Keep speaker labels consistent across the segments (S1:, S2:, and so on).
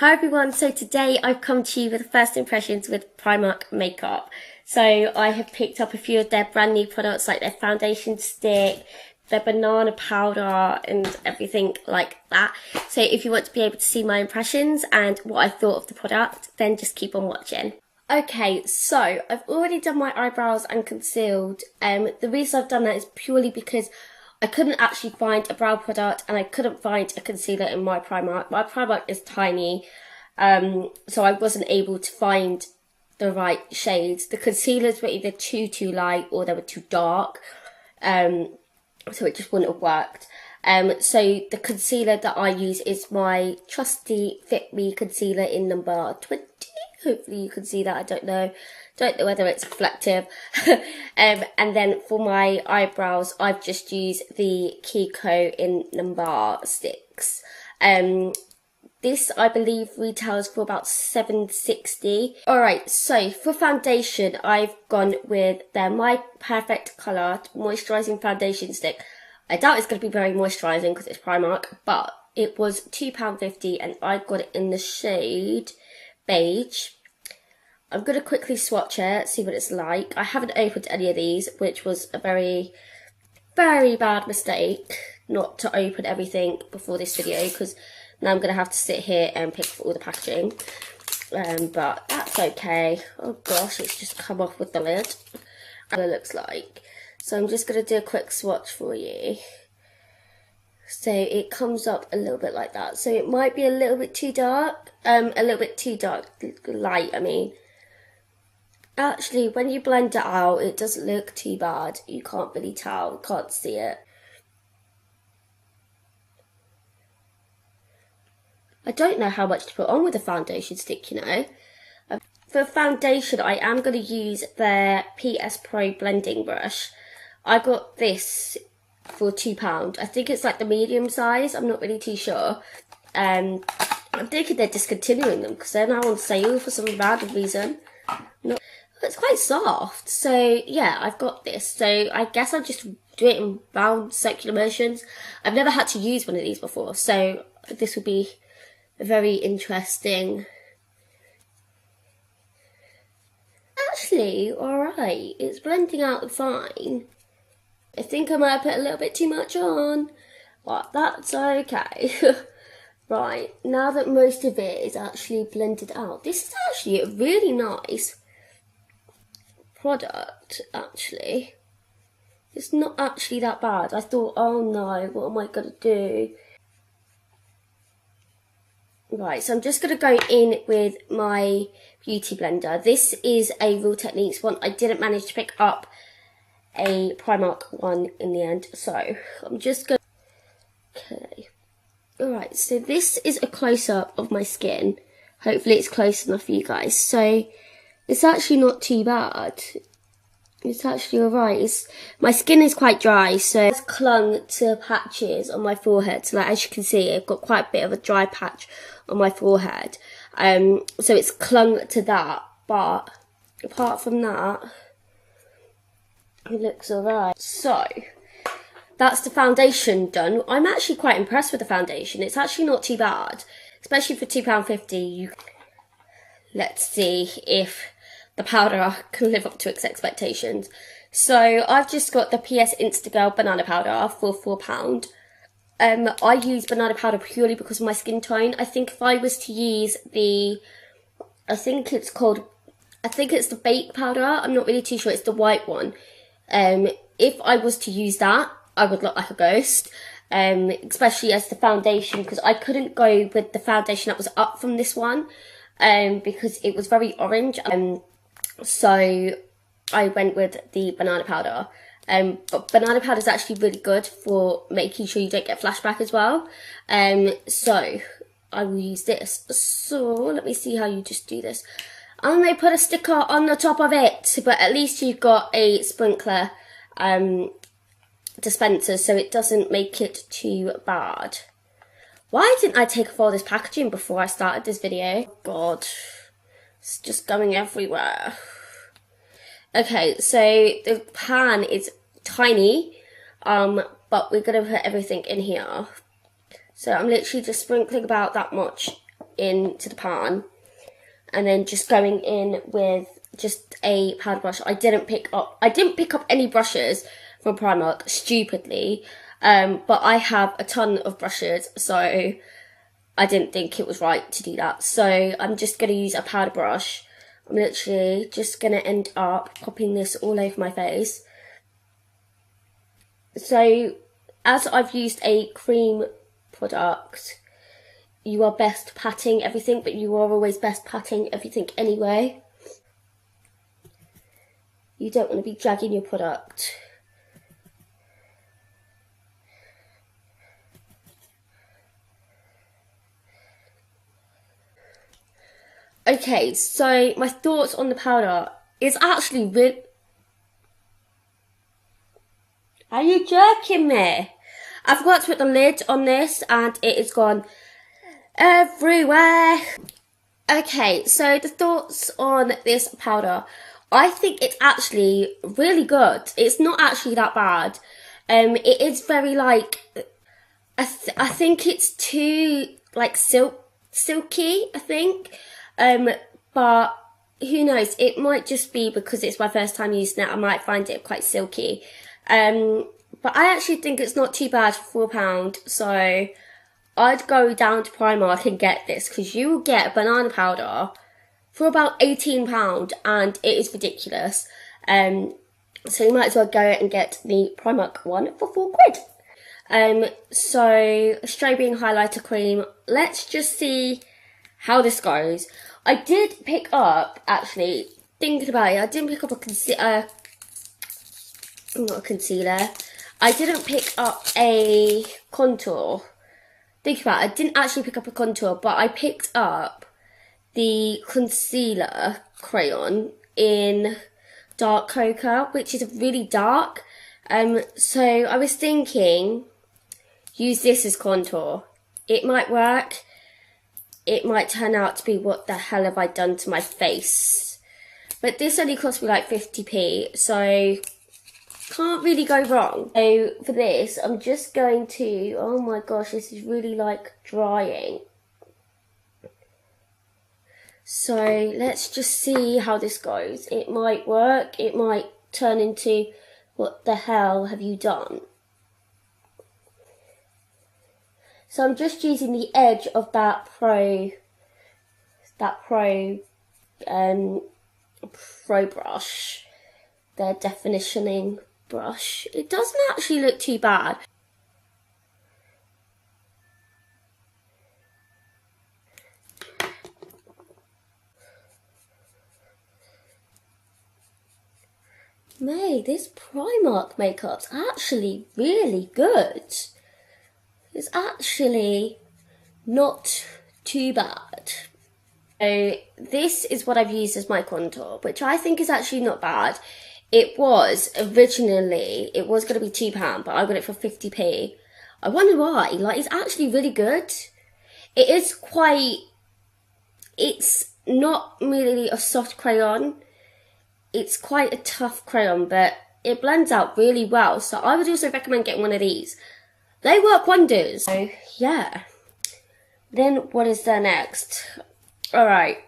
S1: Hi everyone, so today I've come to you with first impressions with Primark makeup. So I have picked up a few of their brand new products like their foundation stick, their banana powder and everything like that. So if you want to be able to see my impressions and what I thought of the product, then just keep on watching. Okay, so I've already done my eyebrows and concealed. The reason I've done that is purely because I couldn't actually find a brow product and I couldn't find a concealer in my Primark. My Primark is tiny, so I wasn't able to find the right shades. The concealers were either too light or they were too dark, so it just wouldn't have worked. So the concealer that I use is my trusty FITMe Concealer in number 20. Hopefully you can see that, I don't know whether it's reflective. And then for my eyebrows, I've just used the Kiko in number 6. This, I believe, retails for about $7.60. Alright, so for foundation, I've gone with their My Perfect Colour Moisturising Foundation Stick. I doubt it's going to be very moisturising because it's Primark, but it was £2.50 and I got it in the shade Beige. I'm going to quickly swatch it, see what it's like. I haven't opened any of these, which was a very, very bad mistake not to open everything before this video, because now I'm going to have to sit here and pick for all the packaging. But that's okay. Oh gosh, it's just come off with the lid. What it looks like. So I'm just going to do a quick swatch for you. So it comes up a little bit like that. So it might be a little bit too dark. Light, I mean. Actually, when you blend it out, it doesn't look too bad. You can't really tell, can't see it. I don't know how much to put on with the foundation stick, you know. For foundation, I am going to use their PS Pro blending brush. I got this for £2. I think it's like the medium size, I'm not really too sure. I'm thinking they're discontinuing them because they're now on sale for some random reason. It's quite soft, so yeah, I've got this. So I guess I'll just do it in round circular motions. I've never had to use one of these before, so this will be very interesting. Actually, alright, it's blending out fine. I think I might have put a little bit too much on, but that's okay. Right, now that most of it is actually blended out, this is actually a really nice product, actually. It's not actually that bad. I thought, oh no, what am I going to do? Right, so I'm just going to go in with my beauty blender. This is a Real Techniques one. I didn't manage to pick up a Primark one in the end, so I'm just going to... Okay. Alright, so this is a close-up of my skin. Hopefully it's close enough for you guys. So it's actually not too bad. It's actually alright. My skin is quite dry, so it's clung to patches on my forehead. So like, as you can see, I've got quite a bit of a dry patch on my forehead. So it's clung to that, but apart from that, it looks alright. So that's the foundation done. I'm actually quite impressed with the foundation. It's actually not too bad, especially for £2.50. Let's see if the powder can live up to its expectations. So I've just got the PS INSTA banana powder for £4. I use banana powder purely because of my skin tone. I think if I was to use the, I think it's the Bake powder. I'm not really too sure. It's the white one. If I was to use that, I would look like a ghost. Especially as the foundation, because I couldn't go with the foundation that was up from this one, because it was very orange. So I went with the banana powder. But banana powder is actually really good for making sure you don't get flashback as well. So I will use this. So let me see how you just do this. And they put a sticker on the top of it, but at least you've got a sprinkler dispenser, so it doesn't make it too bad. Why didn't I take off all this packaging before I started this video? Oh God, it's just going everywhere. Okay, so the pan is tiny, but we're gonna put everything in here. So I'm literally just sprinkling about that much into the pan, and then just going in with just a powder brush. I didn't pick up any brushes from Primark, stupidly, but I have a ton of brushes, so I didn't think it was right to do that. So I'm just going to use a powder brush. I'm literally just going to end up popping this all over my face. So as I've used a cream product, you are best patting everything, but you are always best patting everything anyway. You don't want to be dragging your product. Okay, so my thoughts on the powder is actually really... Are you jerking me? I forgot to put the lid on this and it is gone everywhere. Okay, so the thoughts on this powder. I think it's actually really good. It's not actually that bad. It is very like... I think it's too like silky, I think. But who knows, it might just be because it's my first time using it, I might find it quite silky. But I actually think it's not too bad for £4, so I'd go down to Primark and get this, because you will get a banana powder for about £18 and it is ridiculous. So you might as well go and get the Primark one for £4. So STROBING highlighter cream, let's just see how this goes. I did pick up, actually, thinking about it, I didn't pick up not a concealer. I didn't pick up a contour. Think about it, I didn't actually pick up a contour, but I picked up the concealer crayon in dark cocoa, which is really dark. So I was thinking, use this as contour. It might work. It might turn out to be what the hell have I done to my face. But this only cost me like 50p, so can't really go wrong. So for this, I'm just going to, oh my gosh, this is really like drying. So let's just see how this goes. It might work, it might turn into what the hell have you done? So I'm just using the edge of that pro brush, their definitioning brush. It doesn't actually look too bad. May, this Primark makeup's actually really good. It's actually not too bad. So this is what I've used as my contour, which I think is actually not bad. It was originally, it was going to be £2, but I got it for 50p. I wonder why. Like, it's actually really good. It is quite, it's not really a soft crayon. It's quite a tough crayon, but it blends out really well. So I would also recommend getting one of these. They work wonders. So, yeah. Then what is there next? Alright.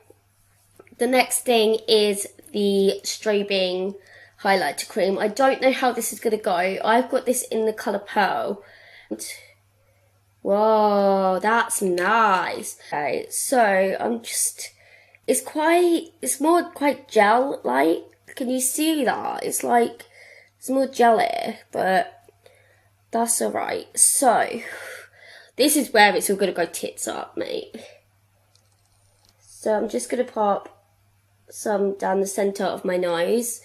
S1: The next thing is the STROBING highlighter cream. I don't know how this is going to go. I've got this in the colour Pearl. Whoa, that's nice. Okay, so I'm just... It's more quite gel-like. Can you see that? It's like, it's more jelly, but... That's alright. So, this is where it's all going to go tits up, mate. So I'm just going to pop some down the centre of my nose.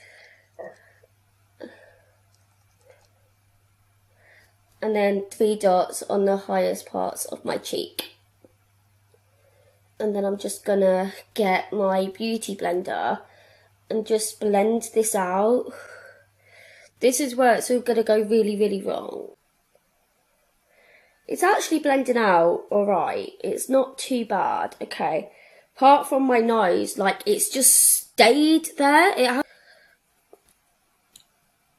S1: And then 3 dots on the highest parts of my cheek. And then I'm just going to get my beauty blender and just blend this out. This is where it's all going to go really, really wrong. It's actually blending out alright. It's not too bad. Okay. Apart from my nose, like, it's just stayed there.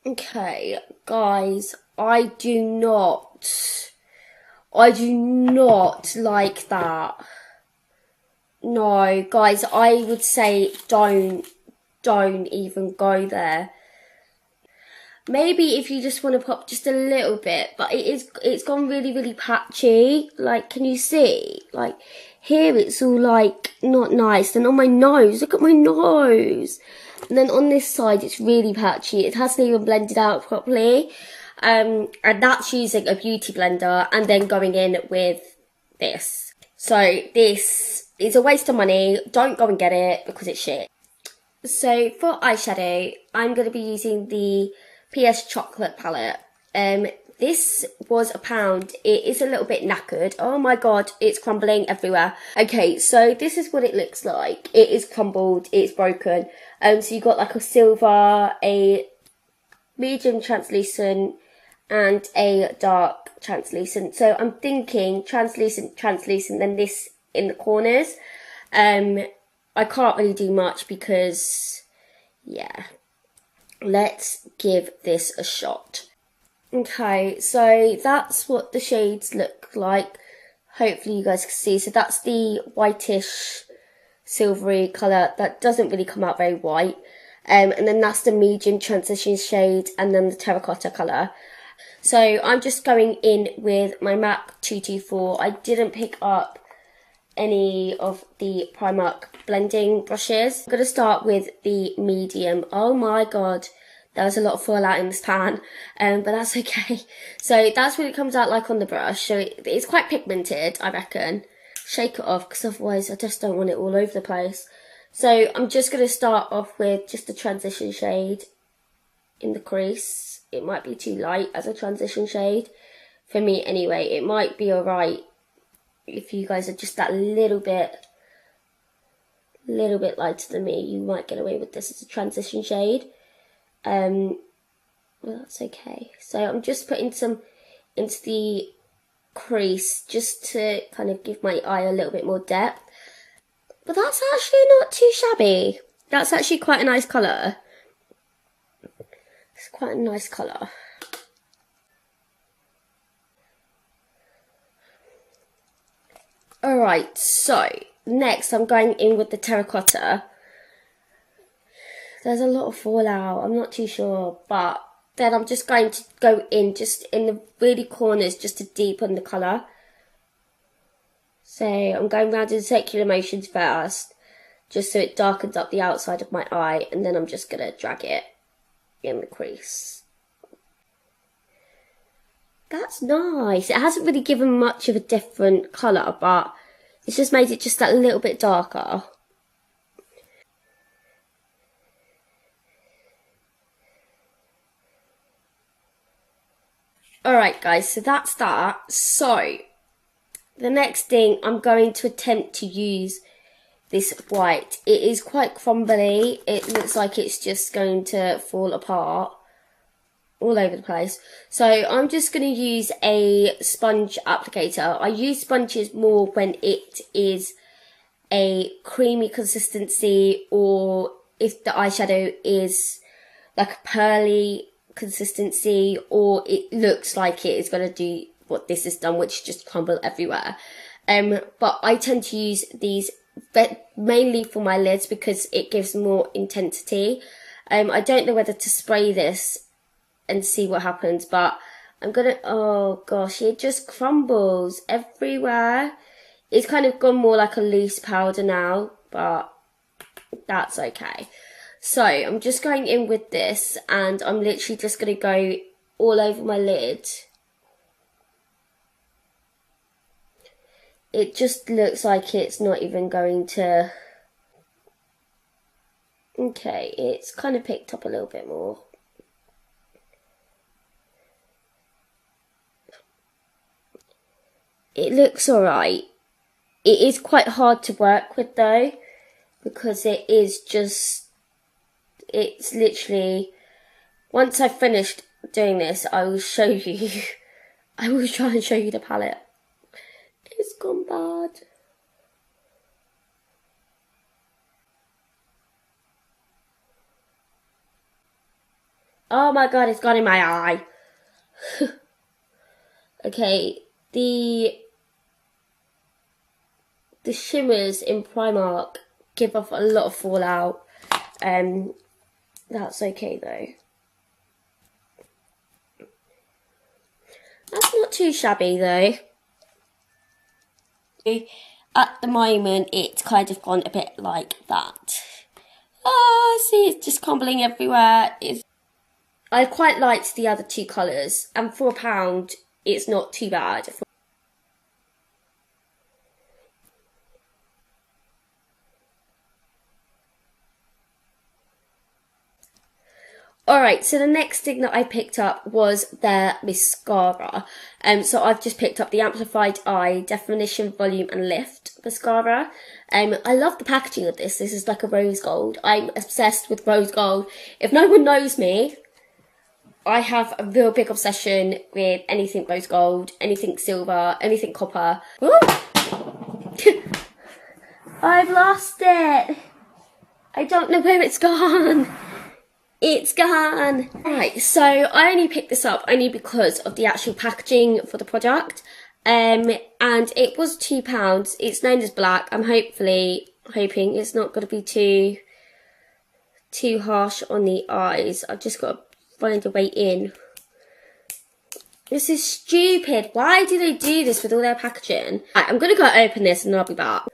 S1: Okay, guys, I do not like that. no, guys, I would say don't even go there. Maybe if you just want to pop just a little bit, but it's gone really patchy. Like, can you see? Like, here it's all like not nice. Then on my nose, look at my nose. And then on this side, it's really patchy. It hasn't even blended out properly. And that's using a beauty blender and then going in with this. So this is a waste of money. Don't go and get it because it's shit. So for eyeshadow, I'm going to be using the PS Chocolate palette. This was £1. It is a little bit knackered. Oh my god, it's crumbling everywhere. Okay, so this is what it looks like. It is crumbled, it's broken. So you've got like a silver, a medium translucent, and a dark translucent. So I'm thinking translucent, then this in the corners. I can't really do much because, yeah. Let's give this a shot. Okay, so that's what the shades look like. Hopefully you guys can see. So that's the whitish, silvery colour that doesn't really come out very white. And then that's the medium transition shade and then the terracotta colour. So I'm just going in with my MAC 224. I didn't pick up any of the Primark blending brushes. I'm going to start with the medium. Oh my god, there was a lot of fallout in this pan, but that's okay. So that's what it comes out like on the brush. So it's quite pigmented, I reckon. Shake it off because otherwise I just don't want it all over the place. So I'm just going to start off with just a transition shade in the crease. It might be too light as a transition shade for me anyway. It might be alright if you guys are just that little bit lighter than me. You might get away with this as a transition shade. Well, that's okay. So I'm just putting some into the crease just to kind of give my eye a little bit more depth. But that's actually not too shabby. That's actually quite a nice colour. It's quite a nice colour. Alright, so next I'm going in with the terracotta. There's a lot of fallout, I'm not too sure, but then I'm just going to go in just in the really corners just to deepen the colour. So I'm going round in circular motions first, just so it darkens up the outside of my eye, and then I'm just going to drag it in the crease. That's nice. It hasn't really given much of a different colour, but it's just made it just that little bit darker. Alright guys, so that's that. So, the next thing I'm going to attempt to use this white. It is quite crumbly. It looks like it's just going to fall apart all over the place. So I'm just going to use a sponge applicator. I use sponges more when it is a creamy consistency, or if the eyeshadow is like a pearly consistency, or it looks like it is going to do what this has done, which is just crumble everywhere. But I tend to use these mainly for my lids because it gives more intensity. I don't know whether to spray this and see what happens, but I'm gonna, oh gosh, it just crumbles everywhere. It's kind of gone more like a loose powder now, but that's okay. So I'm just going in with this, and I'm literally just gonna go all over my lid. It just looks like it's not even going to, okay, it's kind of picked up a little bit more. It looks alright. It is quite hard to work with though, because it is just, it's literally, once I've finished doing this, I will show you, I will try and show you the palette. It's gone bad. Oh my god, it's gone in my eye. Okay, the The shimmers in Primark give off a lot of fallout. That's okay though. That's not too shabby though. At the moment, it's kind of gone a bit like that. Ah, see, it's just crumbling everywhere. I quite liked the other two colours, and for £1, it's not too bad. Alright, so the next thing that I picked up was their mascara. So I've just picked up the Amplif-eyed Definition, Volume and Lift mascara. I love the packaging of this. This is like a rose gold. I'm obsessed with rose gold. If no one knows me, I have a real big obsession with anything rose gold, anything silver, anything copper. I've lost it. I don't know where it's gone. It's gone. Right, so I only picked this up only because of the actual packaging for the product. And it was £2. It's known as black. I'm hoping it's not going to be too harsh on the eyes. I've just got to find a way in. This is stupid. Why do they do this with all their packaging? Right, I'm going to go open this and then I'll be back.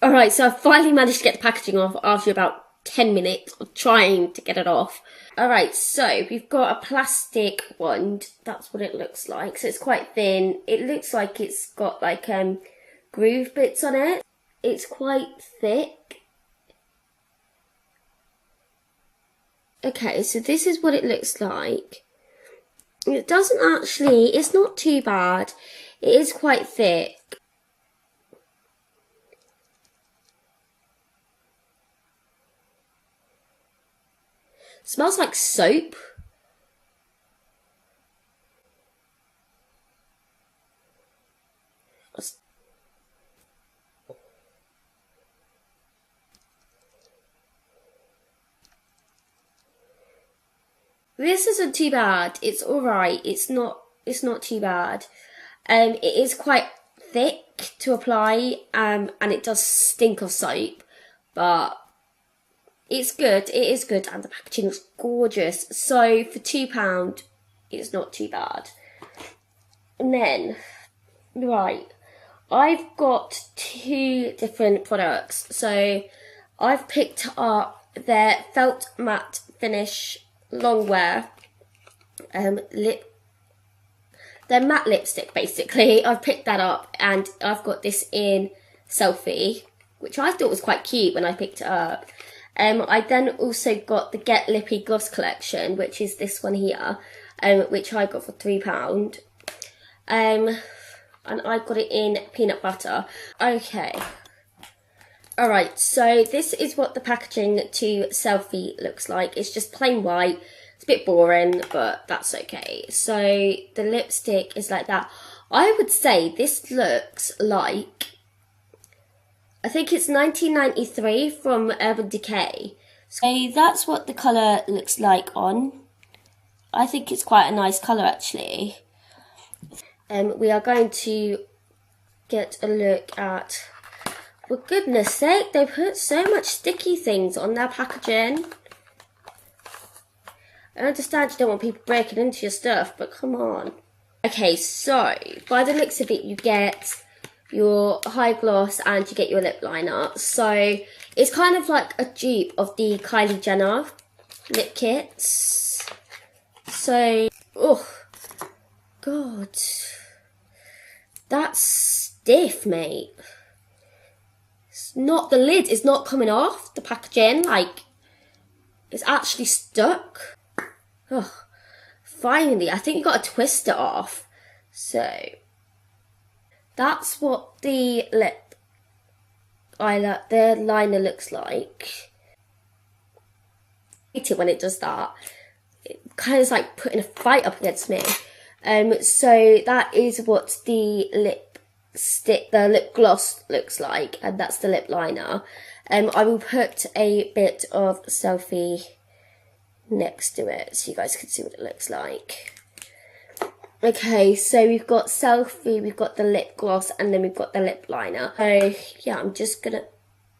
S1: Alright, so I finally managed to get the packaging off after about 10 minutes of trying to get it off. Alright, so we've got a plastic wand. That's what it looks like. So it's quite thin. It looks like it's got like groove bits on it. It's quite thick. Okay, so this is what it looks like. It doesn't actually, it's not too bad. It is quite thick. Smells like soap. This isn't too bad. It's alright. It's not too bad. It is quite thick to apply, and it does stink of soap, but it's good. It is good, and the packaging is gorgeous. So for £2, it's not too bad. And then, right, I've got two different products. So I've picked up their Felt Matte Finish Longwear their matte lipstick, basically. I've picked that up, and I've got this in Selfie, which I thought was quite cute when I picked it up. I then also got the GetLippy Gloss Collection, which is this one here, which I got for £3. And I got it in peanut butter. Okay. Alright, so this is what the packaging to Selfie looks like. It's just plain white. It's a bit boring, but that's okay. So the lipstick is like that. I would say this looks like, I think it's 1993 from Urban Decay. So that's what the colour looks like on. I think it's quite a nice colour actually. We are going to get a look at, for goodness sake, they put so much sticky things on their packaging. I understand you don't want people breaking into your stuff, but come on. Okay, so by the looks of it, you get your high gloss and you get your lip liner. So it's kind of like a dupe of the Kylie Jenner lip kits. So, oh god, that's stiff, mate. It's not, the lid is not coming off the packaging, like it's actually stuck. Oh, finally, I think you got to twist it off. So that's what the the liner looks like. I hate it when it does that. It kind of is like putting a fight up against me. So that is what the lip gloss looks like, and that's the lip liner. I will put a bit of Selfie next to it so you guys can see what it looks like. Okay, so we've got Selfie, we've got the lip gloss, and then we've got the lip liner. So yeah, I'm just gonna,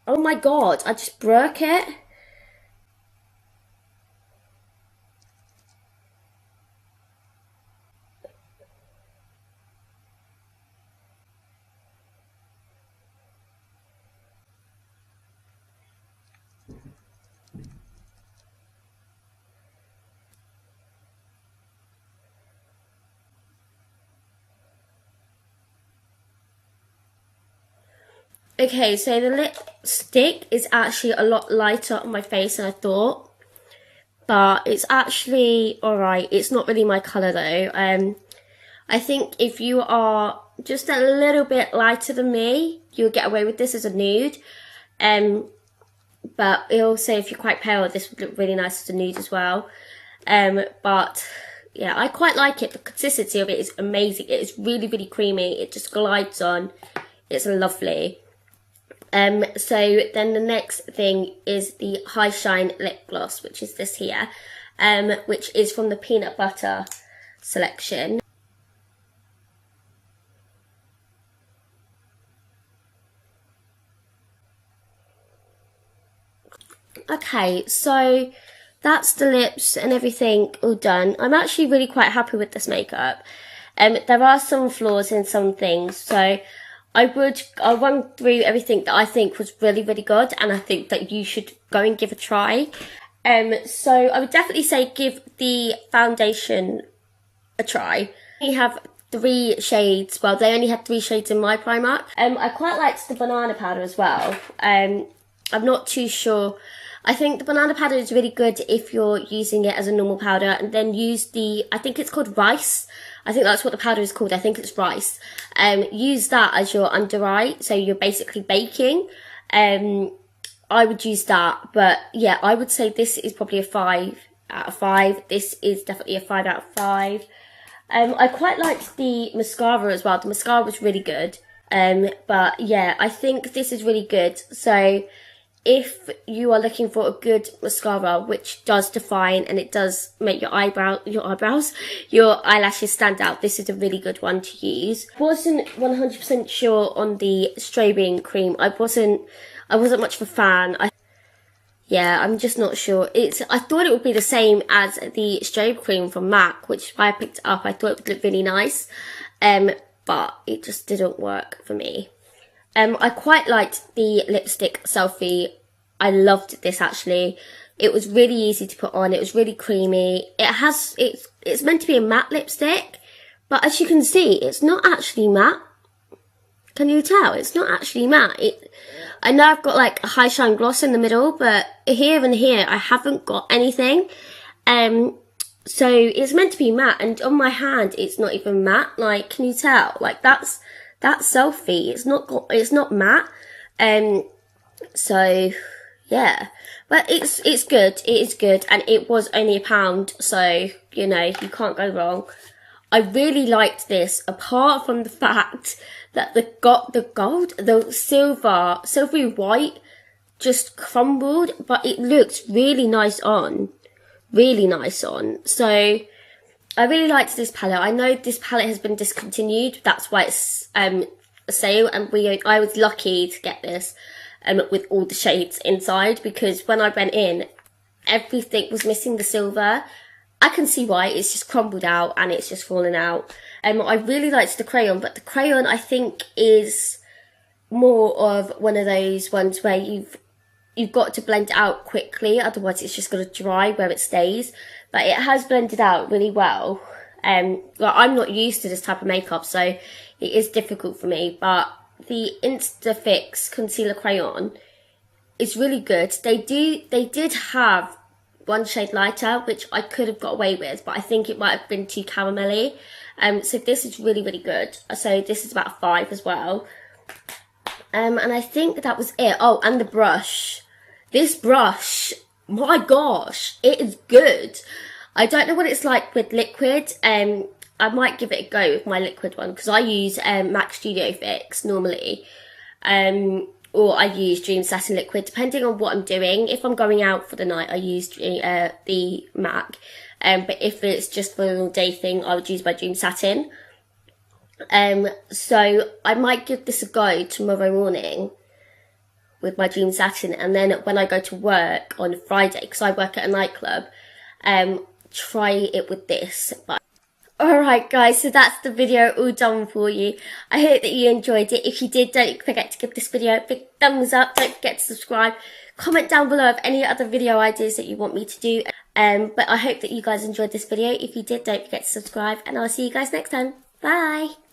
S1: oh my god, I just broke it. Okay, so the lipstick is actually a lot lighter on my face than I thought, but it's actually alright. It's not really my colour though. I think if you are just a little bit lighter than me, you'll get away with this as a nude. But also if you're quite pale, this would look really nice as a nude as well. But yeah, I quite like it. The consistency of it is amazing. It is really, really creamy. It just glides on. It's lovely. So then the next thing is the High Shine lip gloss, which is this here, which is from the peanut butter selection. Okay, so that's the lips and everything all done. I'm actually really quite happy with this makeup. There are some flaws in some things, so I'll run through everything that I think was really, really good, and I think that you should go and give a try. So I would definitely say give the foundation a try. We have 3 shades, well they only had 3 shades in my Primark. I quite liked the banana powder as well. I'm not too sure. I think the banana powder is really good if you're using it as a normal powder, and then use the, I think it's called rice. I think that's what the powder is called. I think it's rice. Use that as your under eye, so you're basically baking. I would use that, but yeah, I would say this is probably a 5 out of 5. This is definitely a 5 out of 5. I quite liked the mascara as well. The mascara was really good. But yeah, I think this is really good. So if you are looking for a good mascara which does define and it does make your eyelashes stand out, this is a really good one to use. I wasn't 100% sure on the strobing cream. I wasn't much of a fan. Yeah, I'm just not sure. I thought it would be the same as the strobe cream from MAC, which is why I picked it up. I thought it would look really nice, but it just didn't work for me. I quite liked the lipstick Selfie. I loved this actually. It was really easy to put on. It was really creamy. It's meant to be a matte lipstick, but as you can see, it's not actually matte. Can you tell? It's not actually matte. I know I've got like a high shine gloss in the middle, but here and here I haven't got anything. So it's meant to be matte, and on my hand it's not even matte. Like, can you tell? Like that's Selfie. It's not matte. So yeah, but it's good. It is good, and it was only £1, so you know you can't go wrong. I really liked this, apart from the fact that the silvery white just crumbled, but it looks really nice on. Really nice on. So I really liked this palette. I know this palette has been discontinued. That's why it's a sale, and I was lucky to get this with all the shades inside, because when I went in, everything was missing the silver. I can see why. It's just crumbled out and it's just fallen out. I really liked the crayon, but the crayon I think is more of one of those ones where you've got to blend it out quickly, otherwise it's just going to dry where it stays. But it has blended out really well. Well, I'm not used to this type of makeup, so it is difficult for me. But the INSTA concealer crayon is really good. They did have one shade lighter, which I could have got away with, but I think it might have been too caramelly. So this is really, really good. So this is about a 5 as well. And I think that was it. Oh, and the brush. This brush, my gosh, it is good. I don't know what it's like with liquid. I might give it a go with my liquid one, because I use MAC Studio Fix normally. or I use Dream Satin Liquid, depending on what I'm doing. If I'm going out for the night, I use the MAC. But if it's just for an all day thing, I would use my Dream Satin. So I might give this a go tomorrow morning with my Dream Satin, and then when I go to work on Friday, because I work at a nightclub, try it with this. But alright guys, so that's the video all done for you. I hope that you enjoyed it. If you did, don't forget to give this video a big thumbs up. Don't forget to subscribe. Comment down below of any other video ideas that you want me to do. But I hope that you guys enjoyed this video. If you did, don't forget to subscribe, and I'll see you guys next time. Bye!